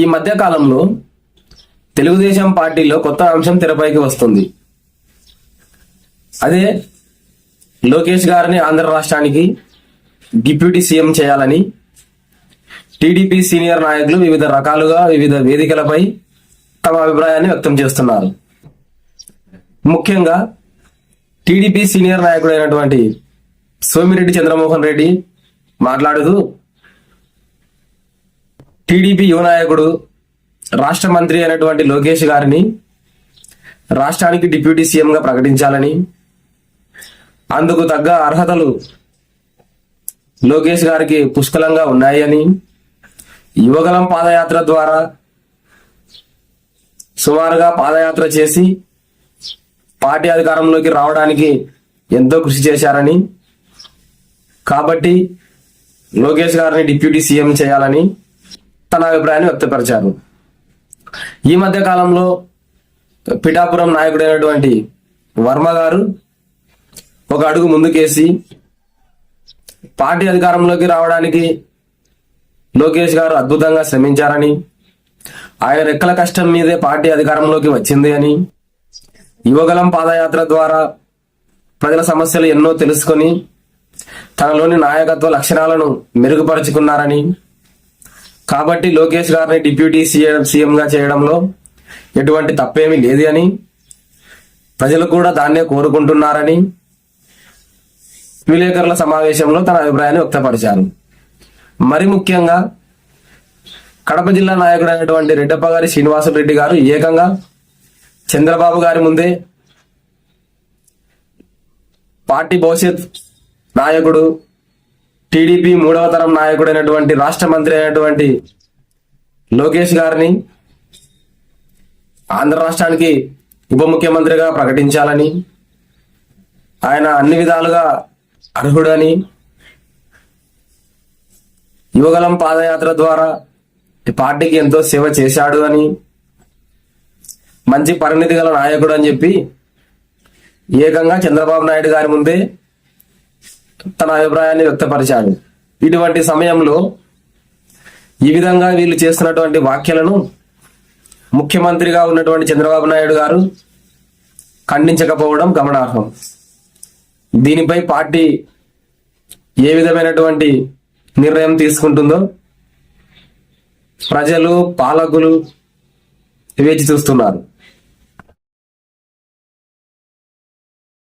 ఈ మధ్య కాలంలో తెలుగుదేశం పార్టీలో కొత్త అంశం తెరపైకి వస్తుంది. అదే లోకేష్ గారిని ఆంధ్ర రాష్ట్రానికి డిప్యూటీ సీఎం చేయాలని టీడీపీ సీనియర్ నాయకులు వివిధ రకాలుగా వివిధ వేదికలపై తమ అభిప్రాయాన్ని వ్యక్తం చేస్తున్నారు. ముఖ్యంగా టీడీపీ సీనియర్ నాయకుడైనటువంటి సోమిరెడ్డి చంద్రమోహన్ రెడ్డి మాట్లాడుతూ టీడీపీ యువ నాయకుడు రాష్ట్ర మంత్రి అయినటువంటి లోకేష్ గారిని రాష్ట్రానికి డిప్యూటీ సీఎంగా ప్రకటించాలని, అందుకు తగ్గ అర్హతలు లోకేష్ గారికి పుష్కలంగా ఉన్నాయని, యువగలం పాదయాత్ర ద్వారా సుమారుగా పాదయాత్ర చేసి పార్టీ అధికారంలోకి రావడానికి ఎంతో కృషి చేశారని, కాబట్టి లోకేష్ గారిని డిప్యూటీ సీఎం చేయాలని తన అభిప్రాయాన్ని వ్యక్తపరిచారు. ఈ మధ్య కాలంలో పిఠాపురం నాయకుడైనటువంటి వర్మ గారు ఒక అడుగు ముందుకేసి పార్టీ అధికారంలోకి రావడానికి లోకేష్ గారు అద్భుతంగా శ్రమించారని, ఆయన రెక్కల కష్టం మీదే పార్టీ అధికారంలోకి వచ్చింది అని, యువగలం పాదయాత్ర ద్వారా ప్రజల సమస్యలు ఎన్నో తెలుసుకొని తనలోని నాయకత్వ లక్షణాలను మెరుగుపరుచుకున్నారని, కాబట్టి లోకేష్ గారిని డిప్యూటీ సీఎంగా చేయడంలో ఎటువంటి తప్పేమీ లేదు అని, ప్రజలు కూడా దాన్నే కోరుకుంటున్నారని విలేకరుల సమావేశంలో తన అభిప్రాయాన్ని వ్యక్తపరిచారు. మరి ముఖ్యంగా కడప జిల్లా నాయకుడైనటువంటి రెడ్డప్పగారి శ్రీనివాసరెడ్డి గారు ఏకంగా చంద్రబాబు గారి ముందే పార్టీ భవిష్యత్ నాయకుడు, టీడీపీ 3వ తరం నాయకుడైనటువంటి రాష్ట్ర మంత్రి అయినటువంటి లోకేష్ గారిని ఆంధ్ర రాష్ట్రానికి ఉప ముఖ్యమంత్రిగా ప్రకటించాలని, ఆయన అన్ని విధాలుగా అర్హుడని, యువగలం పాదయాత్ర ద్వారా పార్టీకి ఎంతో సేవ చేశాడు అని, మంచి పరిణితి గల నాయకుడు అని చెప్పి ఏకంగా చంద్రబాబు నాయుడు గారి ముందే తన అభిప్రాయాన్ని వ్యక్తపరిచాడు. ఇటువంటి సమయంలో ఈ విధంగా వీళ్ళు చేస్తున్నటువంటి వ్యాఖ్యలను ముఖ్యమంత్రిగా ఉన్నటువంటి చంద్రబాబు నాయుడు గారు ఖండించకపోవడం గమనార్హం. దీనిపై పార్టీ ఏ విధమైనటువంటి నిర్ణయం తీసుకుంటుందో ప్రజలు, పాలకులు వేచి చూస్తున్నారు.